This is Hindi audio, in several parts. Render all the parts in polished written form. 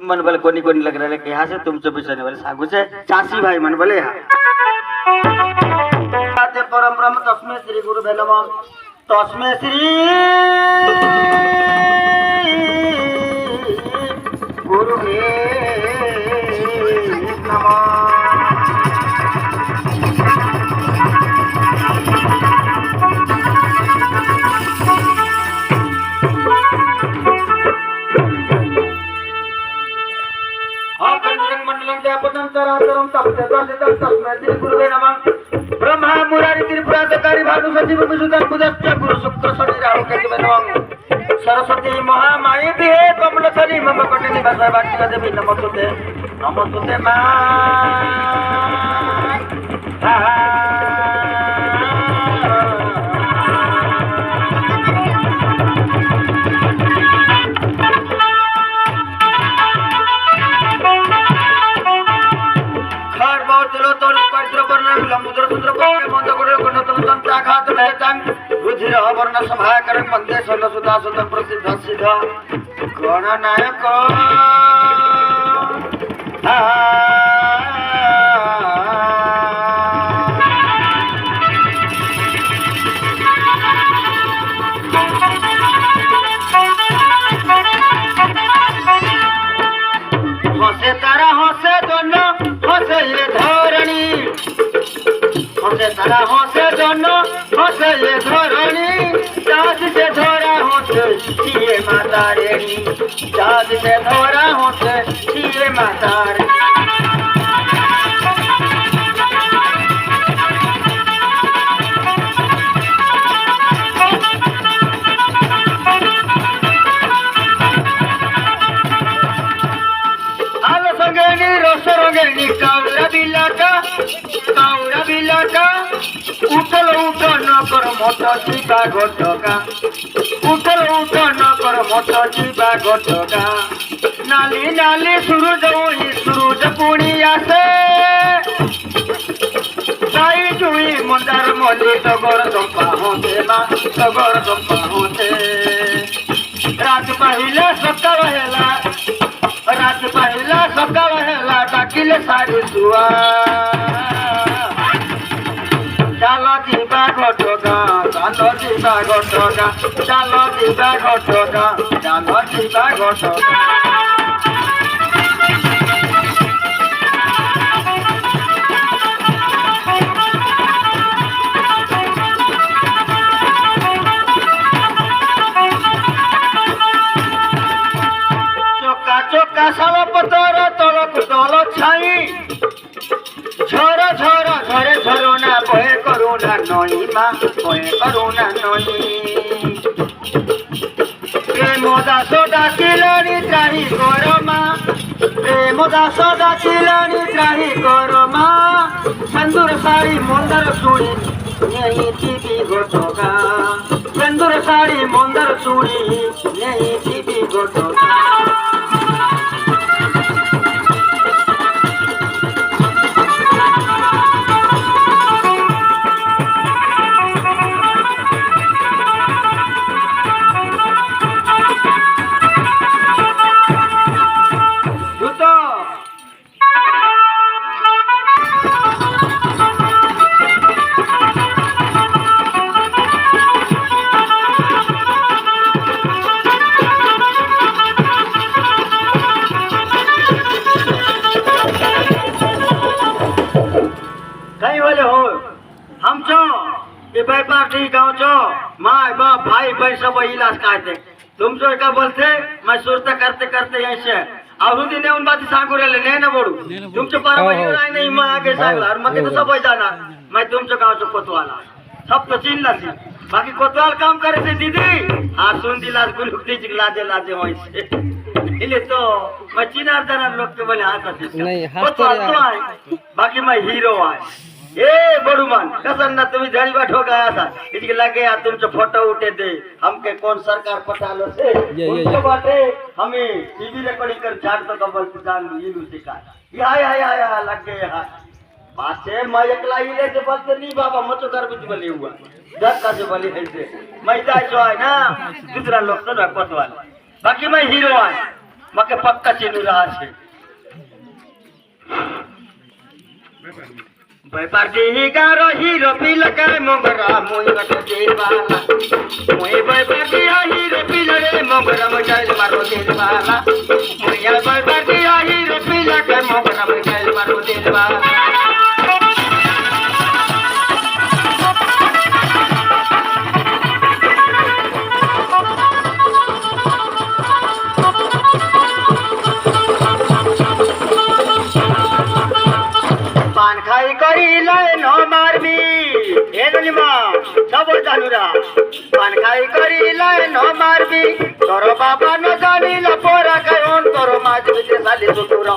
मन बोले कोणी कोणी लग रहा है कि यहाँ से तुमसे पिछले वाले सागु से चाची भाई मन बोले यहाँ परम ब्रह्म तस्मै श्री गुरु नमः तस्मै श्री गुरु नमः ब्रह्मा मुरारी त्रिपुराधिकारी भानु सचिव विशुद्धन बुधश्च गुरु शुक्र शनि राहु केतु नमः सरस्वती महामाई देहे कमलसरी मम कटे निवास वाक्य देवी नमोस्तुते मा वर्ण सभाकर मंदे सोल सुधा सुध प्रसिद्ध सिद्ध गणनायक हसे तारा हसे जन हसे ये धरणी हसे तारा हसे जन हसे ये धरणी जात से धरा होते सीए माता रेणी जात से धरा होते सीए माता आलो संगेनी रोस रंगेनी कावरा बिलाका उठल उठ न कर मत जीवा घटका उठल उठ न कर मत जीवा घटका नाली नाली सूरज पुणी आसे साई जुई मंदार मल्ली टगर चंपा होते मा टगर चंपा होते रात पहले सकाळ हेला डाकिले सारी सुआ चालो जीवा घटका चालो जीवा घटका चालो जीवा घटका चालो जीवा घटका चोका साल पतर तलक दल छाई झर झर झरे झरुना बहे करुणा नई मा बहे करुणा नई प्रेम दास डाकिलानी त्राही करमा प्रेम दास डाकिलानी त्राही करमा संदूर साड़ी मंदर चूड़ी नहीं जीवी घटका संदूर साड़ी मंदर चूड़ी नहीं जीवी घटका पार्टी गाँव चो माँ बाप भाई बहन सब इलाज काटे तुम जो क्या बोलते मैं सोचता करते करते यहीं से और दिन ने उन बात सांगो रे ले ना बोलू तुम जो पार वही राय नहीं मैं आगे सांग और मके तो सब जाना मैं तुम जो गाँव चो कोतवाला सब तो चिन ला सी बाकी कोतवाल काम करे से दीदी हाँ सुन दिलाज गुलुक्ति लाजे लाजे वहीं से इले तो मैं चिनार जाना लोग के बोले हाँ कोतवाल तो आए बाकी मैं हीरो आए ए बड़ुमान कसम ना तुम्हें झड़ी बैठ हो गया था इसके लगे यार तुम जो फोटो उठे दे हमके कौन सरकार पटालो से उनको बाटे हमें टीवी रिकॉर्डिंग कर झाड़ तो कबल सुजान इलू सिखा या लग गए यार बाते मैं एकला इले से बोलते नहीं बाबा मचो कर भी बले हुआ दस का से बले ऐसे मैं जाए जो है ना दूसरा लोग तो ना कोतवाल बाकी मैं हीरो है मके पक्का चिन्हू रहा छे व्यापार दी गारो हीरो पिल के मोगरा मोई बट दिल वाला मोई व्यापार दी हीरो पिल रे मोगरा मचाइल मारो दिल वाला मोई व्यापार दी हीरो पिल के मोगरा मचाइल मारो दिल वाला पान खाई करी लाइन मारबी एनिमा सब जानुरा पान खाई करी लाइन मारबी तोर बाबा न जानी लपोरा कौन तोर माज भितर साली सुटुरा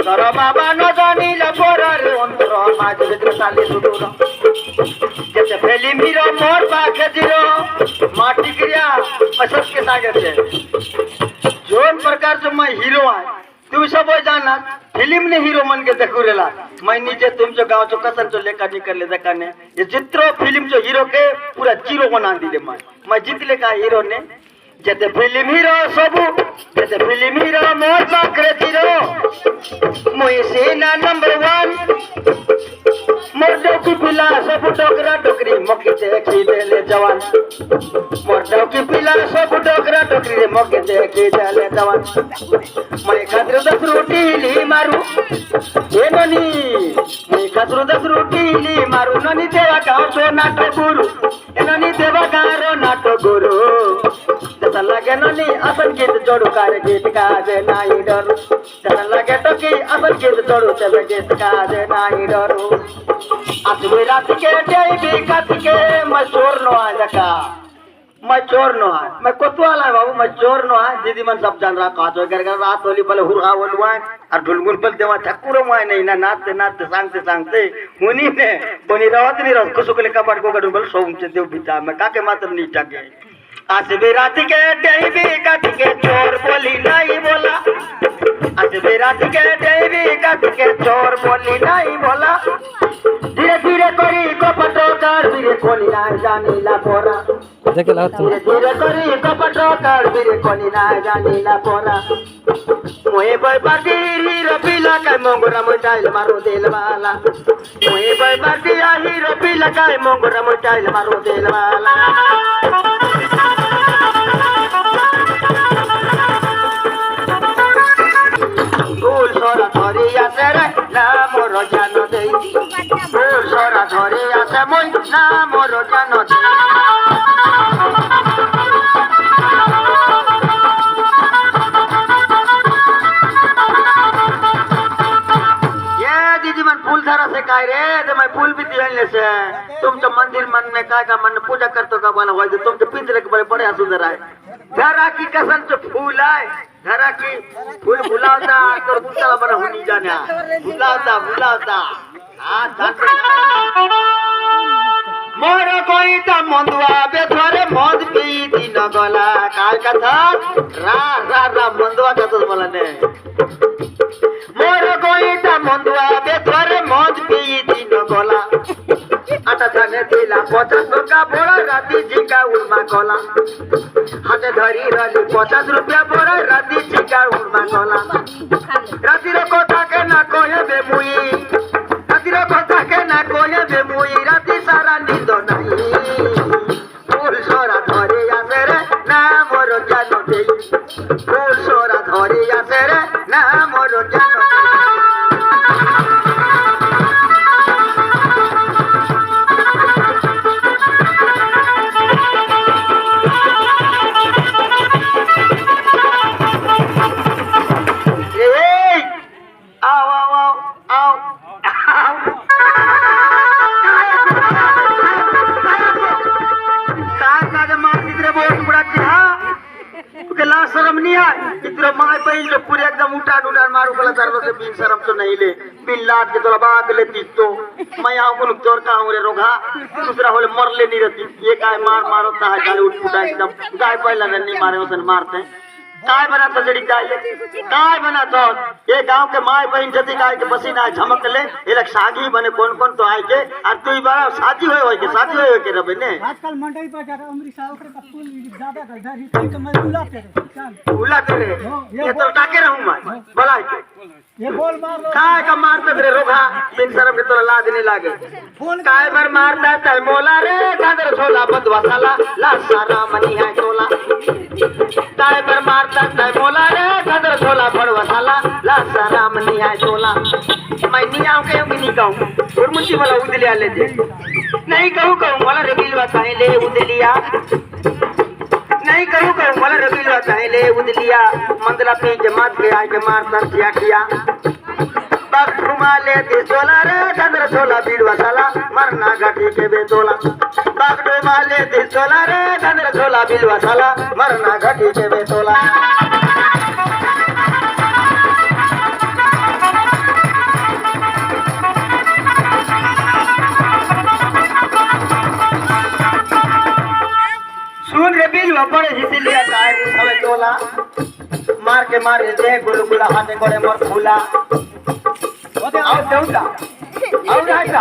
तोर बाबा न जानी लपोरा रे ओन तोर माज भितर साली सुटुरा जैसे फिल्म हीरो मोर पाखे जीरो माटी क्रिया असस के सागर से जोन प्रकार से मैं हीरो आए तुम सब जाना फिल्म ने हीरो मन के देखुरेला मैं नीचे तुम जो गाँव जो कसर जो लेकर निकल ले देखा ने ये जितरो फिल्म जो हीरो के पूरा जीरो बना दिले मैं जीत ले का हीरो ने जैसे फिल्म हीरो सबू जैसे फिल्म हीरो मोर पाखरे जीरो मोई सेना नंबर 1 मोर की पिला सब डोकरा डोकरी मक्की देखी दे ले जवान मोर की पिला सब डोकरा डोकरी रे मक्की देखी दे ले जवान मैं खातिर 10 रोटी ली मारू ए ननी मैं खातिर 10 रोटी ली मारू ननी देवा गाँव तो नाटो गुरु ए ननी देवा गाँव नाटो गुरु जैसा लगे ननी अपन गीत जोड़ू कार गीत का दे नाई डरू जैसा लगे तो कि अपन गीत जोड़ू चले गीत का दे नाई डरू आज भी रात के जाई भी कत के मैं चोर नो आ जका मैं चोर नो आ मैं कोतवाला बाबू मैं चोर नो आ दीदी मन सब जान रहा कहा तो घर रात होली पहले हुरहा होलवा और ढुलगुल पल देवा ठकुरो मैं नहीं ना नाचते नाचते सांगते सांगते हुनी ने बनी रहत नहीं रह कुसुकले कपड़ को गडुल बल सोम से देव बिता मैं काके मात्र नहीं टाके आज भी रात के जाई भी कत के चोर बोली नहीं बोला आज भी रात के जाई भी कत के चोर बोली नहीं बोला धीरे धीरे करी कपटो कर धीरे कोनी ना जानी ला पोरा देख ला तू धीरे धीरे करी कपटो कर धीरे कोनी ना जानी ला पोरा मोए बय बाटी हीरो पिला का मोगरा मचाइल मारो दिल वाला मोए बय बाटी हीरो पिला का मोगरा मचाइल मारो दिल वाला फूल सोरा धरी आसे रे ना मोर जान देई फूल सोरा धरी आसे मोई ना मोर जान देई ये दीदी मन फूल धरा से काय रे ते मैं फूल भी दिले से तुमच्या मंदिर मन में काय का मन पूजा करतो का बना होय तुमचे पिंजरे के बड़े बड़े सुंदर आहे धरा की कसम से फूल आहे धरा की फूल बुलावता तर गुस्सा बना होनी जाना बुलावता हां मोर कोई ता मंदुआ बेथरे मद पी दिन गला काय कथा रा रा रा मंदुआ कथा बोला ने मोर कोई ता मंदुआ बेथरे मद पी दिन गला आटा थाने दिला 50 टका बोरा राती जिका उर्मा गला हाथे धरी रली 50 रुपया बोरा राती जिका उर्मा गला राती रो कोठा के ना कोहे बे मुई राती रो कोठा के ना कोहे बे मुई राती सारा नींद नहीं फूल सोरा धरे आसे रे ना मोर जानो देई फूल सोरा धरे आसे रे ना मोर जानो शर्म नहीं है इतना माय पहिल जो पूरे एकदम उठान मारू गला सर्व से बिन शर्म तो नहीं ले बिन लाद के तोला बाग ले तीतो मैं आऊं को तोर का हूं रे रोगा दूसरा होले मर ले नहीं रहती ये गाय मारो ता है गाली उठ उठा एकदम गाय पहला नहीं मारे उसन मारते काय बना तो जड़ी काय बना तो ये गांव के माय बहन जति काय के पसीना झमक ले एलक सागी बने कौन तो आए के और तू बारा साथी होय के रबे ने आजकल मंडई पर जा उमरी सा ओकरे का फूल ज्यादा कर धरी तो मैं उला तेरे ये तो टाके रहूं मैं भला के ये बोल मार लो काय का मारते रे रोगा बिन शर्म के तो ला देने लागे काय भर मारता तल मोला रे गादर सोला बदवा साला ला सारा मनी है टोला काय भर मारता तल मोला रे गादर सोला बड़वा साला ला सारा मनी है टोला मैं नहीं आऊं के भी नहीं कहूं और मुझे वाला उदलिया ले दे नहीं कहूं वाला रे बिलवा काहे ले उदलिया नहीं कहूं वाला रे बिलवा काहे ले उदलिया मंदला पे जमात के आए के मारता किया किया बाप घुमा ले दे सोला रे चंद्र सोला बिलवा साला मरना घटी के बेतोला बाप घुमा ले दे सोला रे चंद्र सोला बिलवा साला मरना घटी के बेतोला सुन रे बिलवा बड़े हिसी लिया काय हवे तोला मार के मारे दे गुलगुला हाथे गोड़े मोर फूला आओ देउता आओ राजा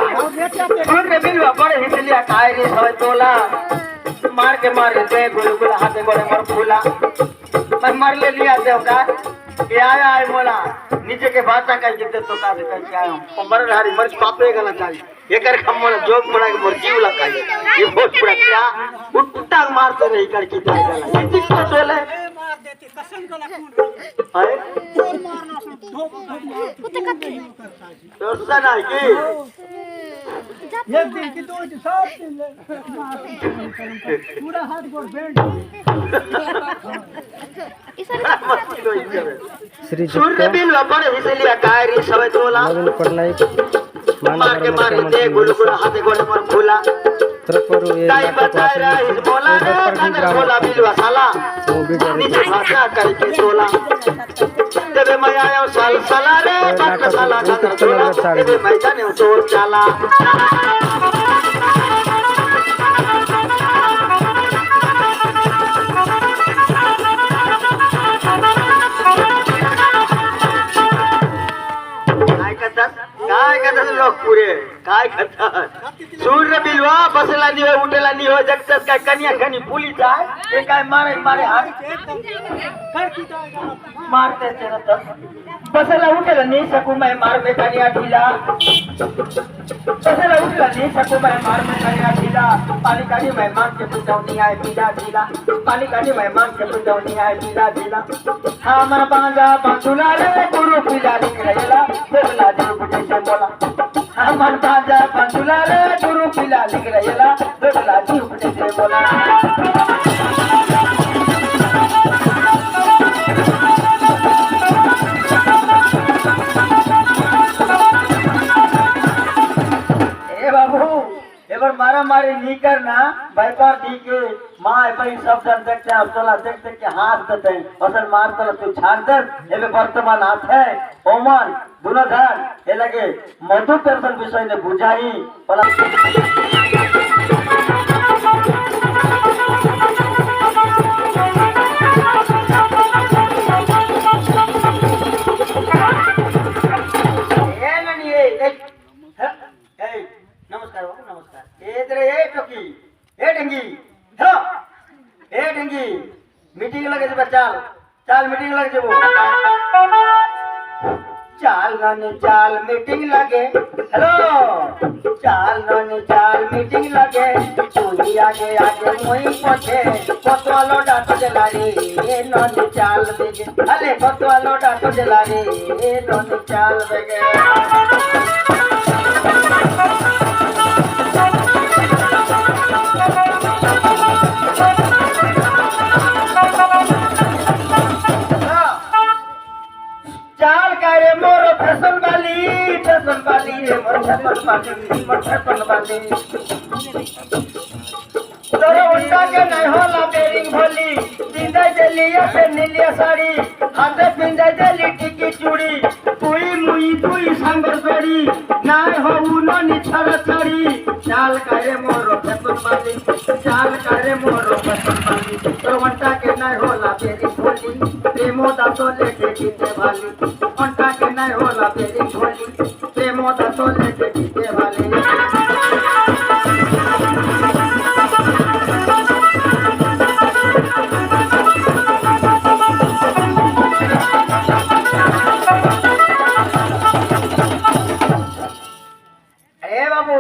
सुन रे बिलवा बड़े हिसी लिया काय रे हवे तोला मार के मारे दे गुलगुला हाथे गोड़े मोर फूला पर मार ले लिया देवता के आया है मोला नीचे के भाषा का जिद्दत तो का कह के आया हूं मर हारी मर पापे गला चाहिए एकर खम्मोला जोग बड़ा के मोर जीव लगा ये बहुत पूरा क्या उट्टा मारते रही करके जाएगा किसी को बोले मार देती कसम गला खून हाय और मारना से तो सुना की एक दिन की दो दिन सब दिन ले पूरा हाथ गोड़ बैंड श्री सूर्य बिल बड़े हिसलिया कायरी सबे तोला नवीन पटनायक मार के मारे दे गुलगुला हाथे गोड़े पर फूला त्रिपुरा ये ताई बताए रे इस बोला रे नंदर बोला बिलवा साला नीचे भाषा करके तोला तेरे मैं आया साल साला रे बात साला नंदर तोला तेरे मैं जाने चोर चाला काय करतात लोक पुरे काय करतात सूर्य बिलवा बसला नाही हो उठला नाही हो जगतात काय कन्या खनी पुलीस आहे ते काय मारे हात मारते बसला उठला नाही सकू मैं मार बेकानी आठीला बसला उठला नाही सकू मैं मार बेकानी आठीला पानी काढी मैं मांग के पुजावनी आहे पीला दिला पानी काढी मैं मांग के पुजावनी आहे पीला दिला हा मन बांधा बांधुला रे गुरु पीला निकळला बोला देव कुठे बोला हा मन बांधा बांधुला रे गुरु पीला निकळला बोला देव कुठे बोला मारा मारी नहीं करना व्यापार दी के माँ भाई सब जन देखते हैं चला देखते के हाथ देते हैं असल मार तला तू छान दर ये वर्तमान हाथ है ओमान दुनधान ये लगे मधु पेंशन विषय ने बुझाई नमस्कार नमस्कार ए टोकी ए ढंगी हेलो ए ढंगी मीटिंग लगे जे चल चल मीटिंग लगे जेबो चाल नने चाल मीटिंग लगे हेलो चाल नने चाल मीटिंग लगे तू आगे आगे मोई पछे कतवा लोडा तजला रे ए नने चाल बेगे अले कतवा लोडा तजला रे ए नने चाल बेगे चाल करे मोर फैशन वाली रे मोर फैशन वाली तोरे उल्टा के नहीं होला बेरिंग भोली पिंदा जलिया से नीलिया साड़ी हाथे पिंदा जली टिकी चूड़ी कोई मुई कोई संगर जोड़ी नाय हो उनो निछर छड़ी चाल करे मोर फैशन वाली चाल करे मोर फैशन वाली तोरे उल्टा के नहीं होला बेरिंग भोली प्रेमोदा सोले के जीते वाली अंटा के नहीं होला तेरी झोली प्रेमोदा सोले के जीते वाली ए बाबू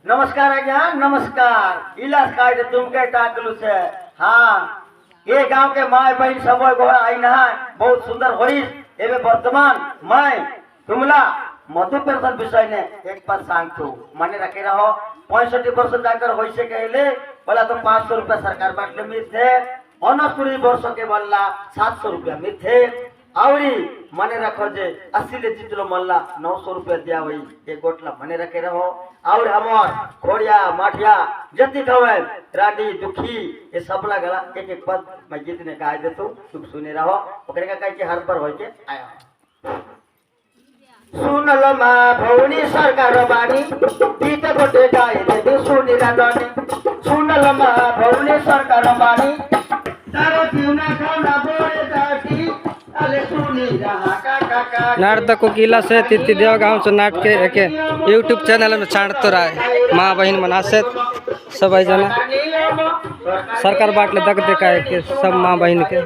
नमस्कार आज्ञा नमस्कार इलाज काय दे तुमके टाकलू से हाँ ये गांव के माय बहन सब घोड़ा आई नहा बहुत सुंदर होई एबे वर्तमान मैं तुमला मधुपर्सन विषय ने एक बार सांगतो माने रखे रहो 65% जाकर होई से कहले बोला तो 500 रुपया सरकार बाटले मिलते 69 वर्ष के बल्ला 700 रुपया मिलते आवरी मने रखो जे 80 ले जितलो मल्ला 900 रुपया दिया हुई एक गोटला मने रखे रहो और हमर खोड़िया माठिया जति खवे राडी दुखी ये सबला गला एक एक पद मैं गीत ने गाय देतो तुम सुने रहो ओकरे का कह के हर पर होय के आया सुनल मा भौनी सरकार बानी बीत गोटे गाय दे सुनी रानी सुनल मा भौनी सरकार बानी तारो जीवना खाना बोले जाती नाटक कोकिला से तिथि देव गाँव से नाट के यूट्यूब चैनल में छाड़तो रहा माँ बहन मना से सब जना सरकार बाटले दक देखा है कि सब माँ बहन के